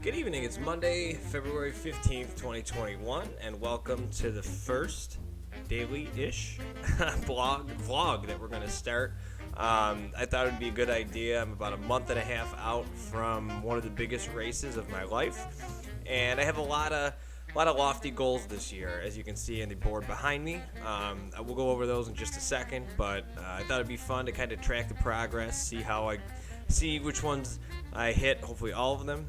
Good evening, it's Monday, February 15th, 2021, and welcome to the first daily-ish vlog that we're going to start. I thought it would be a good idea. I'm about a month and a half out from one of the biggest races of my life, and I have a lot of lofty goals this year, as you can see on the board behind me. I will go over those in just a second, but I thought it'd be fun to kind of track the progress, see which ones I hit, hopefully all of them,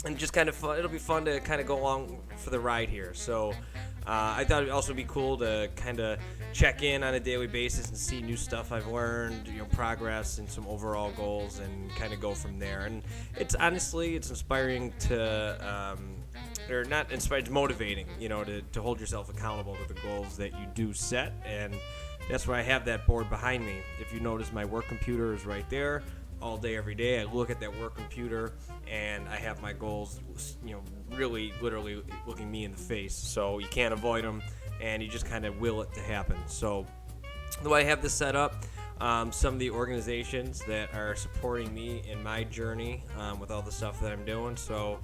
and just kind of fun. It'll be fun to kind of go along for the ride here. So I thought it'd also be cool to kind of check in on a daily basis and see new stuff I've learned, progress and some overall goals, and kind of go from there. And it's inspiring to, or not inspiring, it's motivating, to hold yourself accountable to the goals that you do set. And that's why I have that board behind me. If you notice, my work computer is right there. All day, every day, I look at that work computer and I have my goals, really, literally looking me in the face. So you can't avoid them, and you just kind of will it to happen. So the way I have this set up, some of the organizations that are supporting me in my journey with all the stuff that I'm doing. So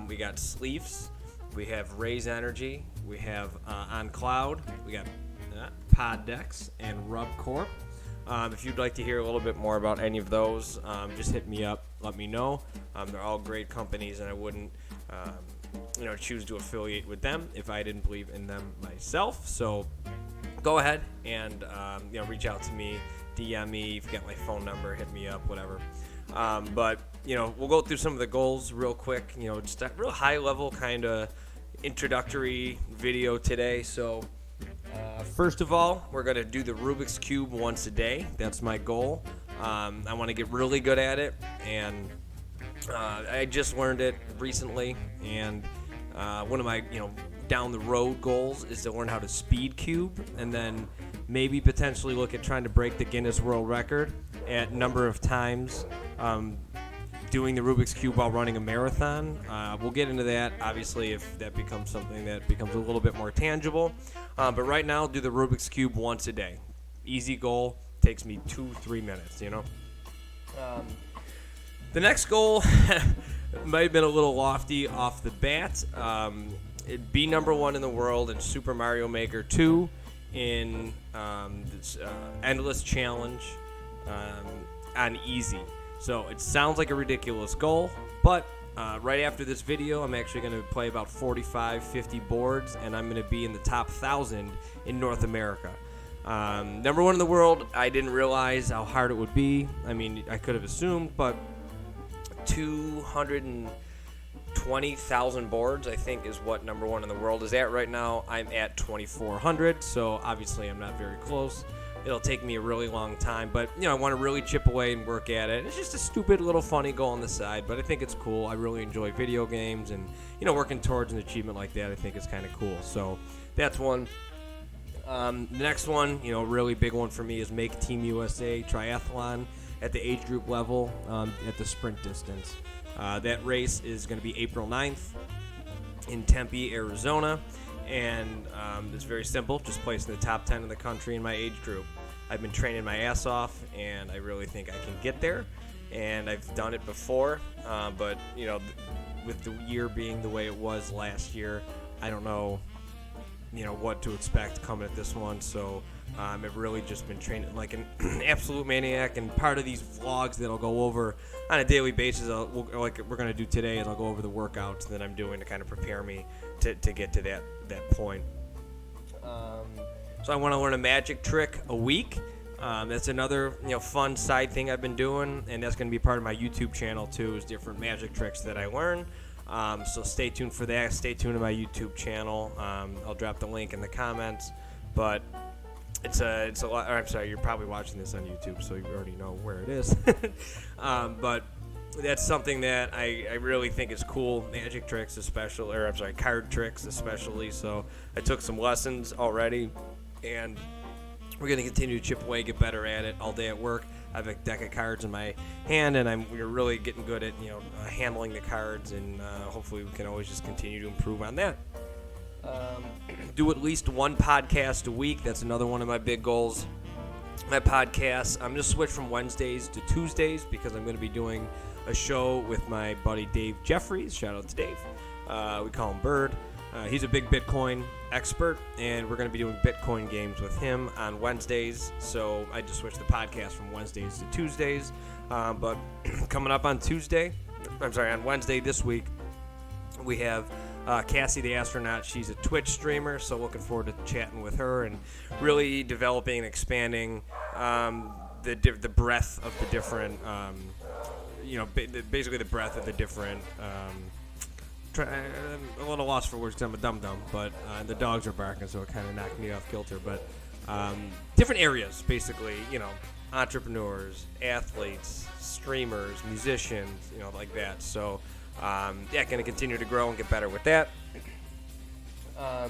we got Sleeves, we have Raise Energy, we have On Cloud, we got Poddex and Rub Corp. If you'd like to hear a little bit more about any of those, just hit me up, let me know. They're all great companies, and I wouldn't choose to affiliate with them if I didn't believe in them myself. So go ahead and reach out to me, DM me, if you got my phone number, hit me up, whatever. But we'll go through some of the goals real quick. Just a real high level kind of introductory video today. So first of all, we're going to do the Rubik's Cube once a day. That's my goal. I want to get really good at it, and I just learned it recently, and one of my down the road goals is to learn how to speed cube, and then maybe potentially look at trying to break the Guinness World Record at number of times doing the Rubik's Cube while running a marathon. We'll get into that, obviously, if that becomes something that becomes a little bit more tangible. But right now, do the Rubik's Cube once a day. Easy goal. Takes me 2-3 minutes, The next goal might have been a little lofty off the bat. It'd be number one in the world in Super Mario Maker 2 in this Endless Challenge on easy. So it sounds like a ridiculous goal, but right after this video, I'm actually going to play about 50 boards, and I'm going to be in the top 1,000 in North America. Number one in the world, I didn't realize how hard it would be. I mean, I could have assumed, but 220,000 boards, I think, is what number one in the world is at right now. I'm at 2,400, so obviously I'm not very close. It'll take me a really long time, but, I want to really chip away and work at it. It's just a stupid little funny goal on the side, but I think it's cool. I really enjoy video games, and, working towards an achievement like that, I think is kind of cool. So that's one. The next one, really big one for me is make Team USA Triathlon at the age group level at the sprint distance. That race is going to be April 9th in Tempe, Arizona. And it's very simple, just placing the top 10 in the country in my age group. I've been training my ass off, and I really think I can get there, and I've done it before, but with the year being the way it was last year, I don't know what to expect coming at this one. So I've really just been training like an absolute maniac, and part of these vlogs that I'll go over on a daily basis, like we're going to do today, is I'll go over the workouts that I'm doing to kind of prepare me to get to that point. So I want to learn a magic trick a week. That's another fun side thing I've been doing, and that's going to be part of my YouTube channel too, is different magic tricks that I learn. So stay tuned for that. Stay tuned to my YouTube channel. I'll drop the link in the comments. But it's a lot. Or I'm sorry, you're probably watching this on YouTube, so you already know where it is. But that's something that I really think is cool. Magic tricks, card tricks especially. So I took some lessons already, and we're going to continue to chip away, get better at it all day at work. I have a deck of cards in my hand, and we're really getting good at handling the cards, and hopefully we can always just continue to improve on that. Do at least one podcast a week. That's another one of my big goals. My podcast, I'm going to switch from Wednesdays to Tuesdays because I'm going to be doing a show with my buddy Dave Jeffries. Shout out to Dave. We call him Bird. He's a big Bitcoin expert, and we're going to be doing Bitcoin games with him on Wednesdays. So I just switched the podcast from Wednesdays to Tuesdays. But coming up on Wednesday this week, we have Cassie the astronaut. She's a Twitch streamer, so looking forward to chatting with her and really developing and expanding the breadth of the different, basically the breadth of the different. A little lost for words because I'm a dum-dum, but the dogs are barking, so it kind of knocked me off kilter. But different areas, basically, entrepreneurs, athletes, streamers, musicians, like that. So, going to continue to grow and get better with that. I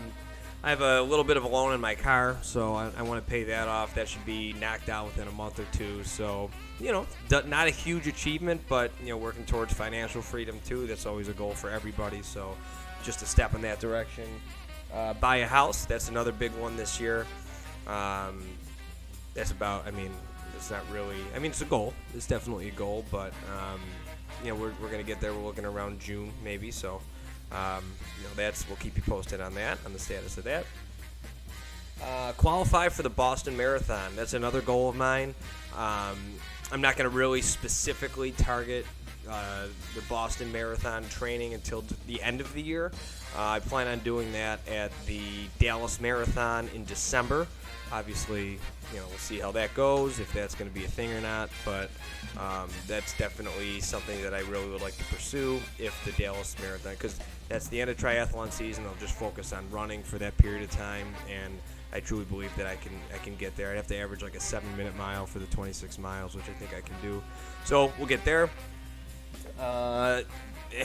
have a little bit of a loan in my car, so I want to pay that off. That should be knocked out within a month or two. So, not a huge achievement, but, working towards financial freedom, too. That's always a goal for everybody. So, just a step in that direction. Buy a house. That's another big one this year. It's not really, it's a goal. It's definitely a goal, but, we're going to get there. We're looking around June, maybe. So, we'll keep you posted on that, on the status of that. Qualify for the Boston Marathon. That's another goal of mine. I'm not going to really specifically target the Boston Marathon training until the end of the year. I plan on doing that at the Dallas Marathon in December. Obviously, we'll see how that goes, if that's going to be a thing or not, but that's definitely something that I really would like to pursue if the Dallas Marathon, because that's the end of triathlon season. I'll just focus on running for that period of time, and I truly believe that I can get there. I'd have to average like a 7-minute mile for the 26 miles, which I think I can do. So we'll get there.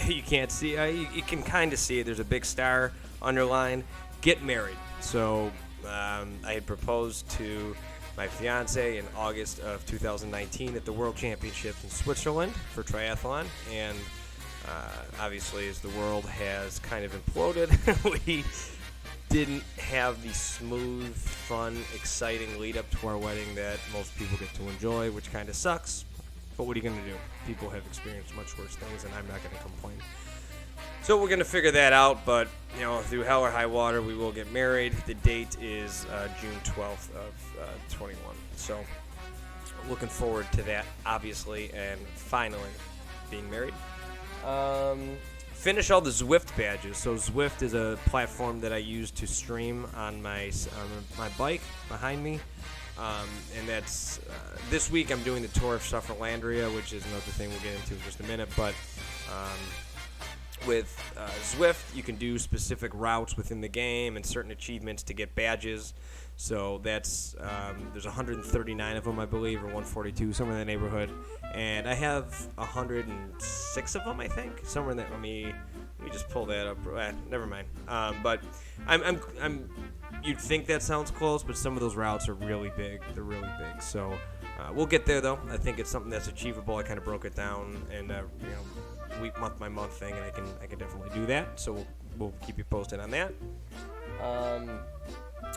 You can't see, you can kind of see it. There's a big star underlined. Get married. So I had proposed to my fiance in August of 2019 at the World Championships in Switzerland for triathlon, and obviously as the world has kind of imploded, we didn't have the smooth, fun, exciting lead up to our wedding that most people get to enjoy, which kind of sucks. But what are you going to do? People have experienced much worse things, and I'm not going to complain. So we're going to figure that out, but, through hell or high water, we will get married. The date is June 12th of 21. So looking forward to that, obviously, and finally being married. Finish all the Zwift badges. So Zwift is a platform that I use to stream on my bike behind me. And that's this week I'm doing the Tour of Sufferlandria, which is another thing we'll get into in just a minute. But with Zwift, you can do specific routes within the game and certain achievements to get badges. So that's there's 139 of them, I believe, or 142, somewhere in the neighborhood. And I have 106 of them, I think, somewhere in that. Let me just pull that up. Never mind. But I'm. You'd think that sounds close, but some of those routes are really big. They're really big. So we'll get there, though. I think it's something that's achievable. I kind of broke it down, and week, month by month thing, and I can definitely do that. So we'll keep you posted on that.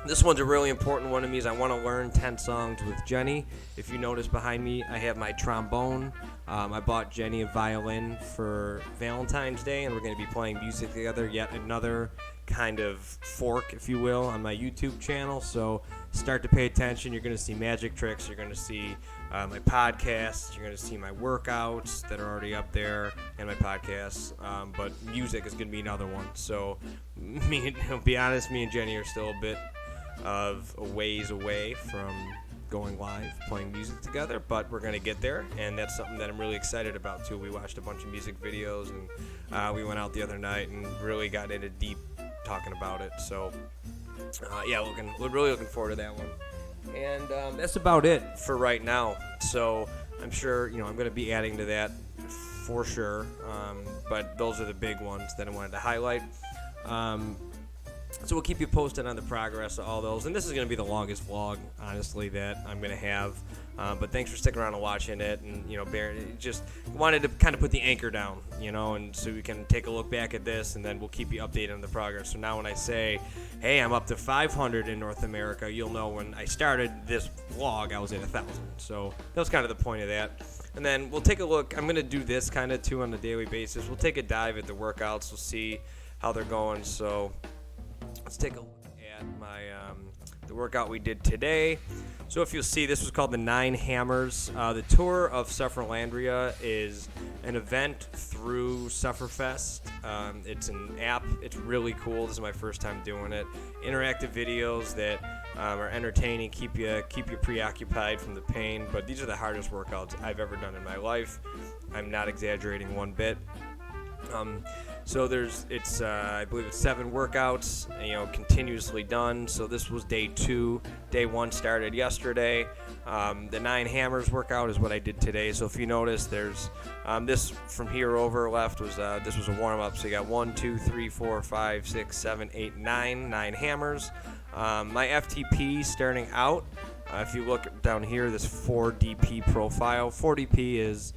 This one's a really important one to me. Is I want to learn 10 songs with Jenny. If you notice behind me, I have my trombone. I bought Jenny a violin for Valentine's Day, and we're going to be playing music together. Yet another kind of fork, if you will, on my YouTube channel. So start to pay attention. You're going to see magic tricks. You're going to see my podcasts. You're going to see my workouts that are already up there and my podcasts. But music is going to be another one. So to be honest, me and Jenny are still a bit of a ways away from going live, playing music together, but we're going to get there, and that's something that I'm really excited about too. We watched a bunch of music videos, and we went out the other night and really got into deep talking about it. So we're really looking forward to that one. And that's about it for right now. So I'm sure I'm going to be adding to that for sure, but those are the big ones that I wanted to highlight. So we'll keep you posted on the progress of all those. And this is going to be the longest vlog, honestly, that I'm going to have. But thanks for sticking around and watching it. And, just wanted to kind of put the anchor down, and so we can take a look back at this, and then we'll keep you updated on the progress. So now when I say, hey, I'm up to 500 in North America, you'll know when I started this vlog, I was at 1,000. So that was kind of the point of that. And then we'll take a look. I'm going to do this kind of too on a daily basis. We'll take a dive at the workouts. We'll see how they're going. So let's take a look at my the workout we did today. So if you'll see, this was called the 9 Hammers. The Tour of Sufferlandria is an event through Sufferfest. It's an app. It's really cool. This is my first time doing it. Interactive videos that are entertaining, keep you preoccupied from the pain. But these are the hardest workouts I've ever done in my life. I'm not exaggerating one bit. So I believe it's 7 workouts, continuously done. So this was day 2. Day 1 started yesterday. The 9 Hammers workout is what I did today. So if you notice, there's this from here over left was this was a warm up. So you got 1, 2, 3, 4, 5, 6, 7, 8, 9 hammers. My FTP starting out. If you look down here, this 4DP profile. 4DP is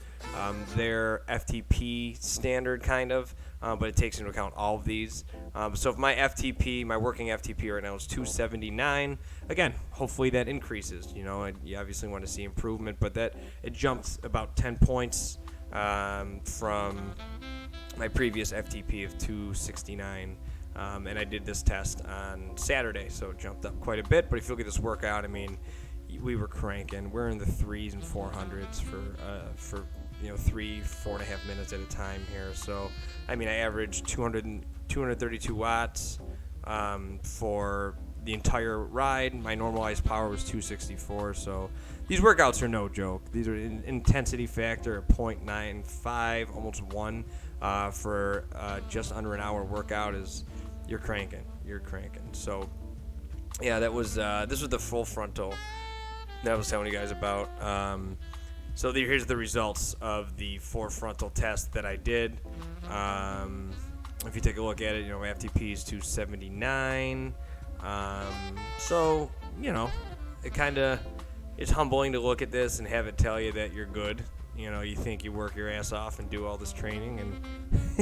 their FTP standard kind of, but it takes into account all of these. So if my working FTP right now is 279, again, hopefully that increases. You obviously want to see improvement, but it jumps about 10 points from my previous FTP of 269. And I did this test on Saturday, so it jumped up quite a bit. But if you look at this workout, I mean, we were cranking. We're in the 3s and 400s for 4.5 minutes at a time here. So, I mean, I averaged 232 watts for the entire ride. My normalized power was 264. So these workouts are no joke. These are intensity factor of 0.95, almost 1 for just under an hour workout is you're cranking. So, yeah, this was the full frontal that I was telling you guys about. So here's the results of the 4 frontal test that I did. If you take a look at it, my FTP is 279. So, it's humbling to look at this and have it tell you that you're good. You think you work your ass off and do all this training, and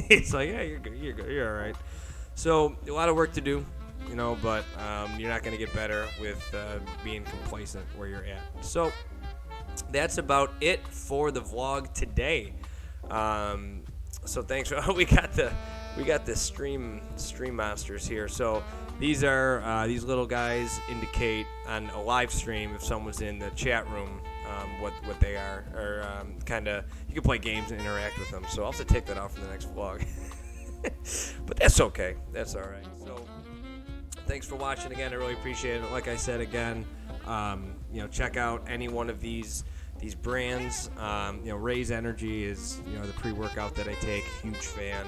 it's like, yeah, you're good, you're all right. So a lot of work to do, but you're not going to get better with being complacent where you're at. So that's about it for the vlog today. So thanks. We got the stream monsters here. So these are these little guys indicate on a live stream if someone's in the chat room what they are, or kind of you can play games and interact with them. So I'll have to take that off for the next vlog. But that's okay. That's all right. So thanks for watching again. I really appreciate it. Like I said again, check out any one of these brands. Raise Energy is the pre-workout that I take. Huge fan.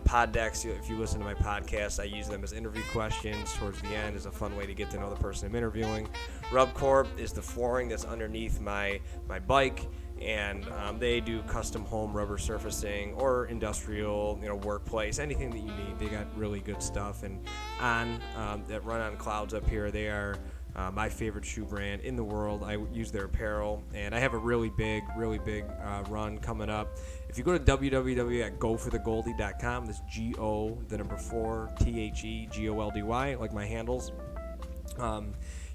Pod decks. If you listen to my podcast, I use them as interview questions towards the end. Is a fun way to get to know the person I'm interviewing. Rub Corp is the flooring that's underneath my bike. And they do custom home rubber surfacing or industrial, workplace, anything that you need. They got really good stuff. And that run on clouds up here, they are my favorite shoe brand in the world. I use their apparel, and I have a really big run coming up. If you go to www.goforthegoldy.com, that's GO4THEGOLDY, like my handles.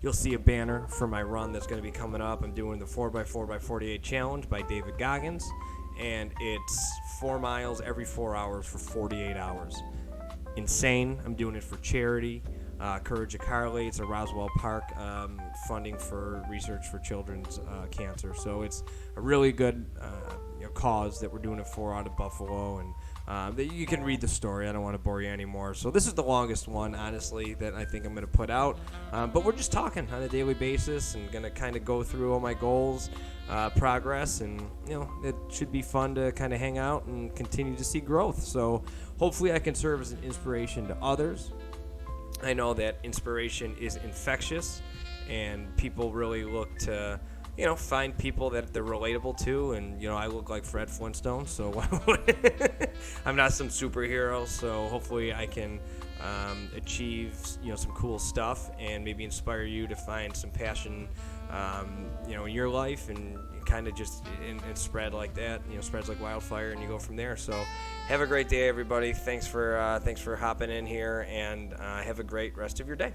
You'll see a banner for my run that's going to be coming up. I'm doing the 4x4x48 challenge by David Goggins, and it's 4 miles every 4 hours for 48 hours. Insane. I'm doing it for charity. Courage of Carly. It's a Roswell Park funding for research for children's cancer. So it's a really good cause that we're doing it for out of Buffalo, and you can read the story. I don't want to bore you anymore. So this is the longest one, honestly, that I think I'm going to put out. But we're just talking on a daily basis and going to kind of go through all my goals, progress, and it should be fun to kind of hang out and continue to see growth. So hopefully I can serve as an inspiration to others. I know that inspiration is infectious, and people really look to find people that they're relatable to, and I look like Fred Flintstone, so I'm not some superhero, so hopefully I can achieve some cool stuff and maybe inspire you to find some passion in your life, and kind of just and spread like that, spreads like wildfire, and you go from there. So have a great day, everybody. Thanks for hopping in here, and have a great rest of your day.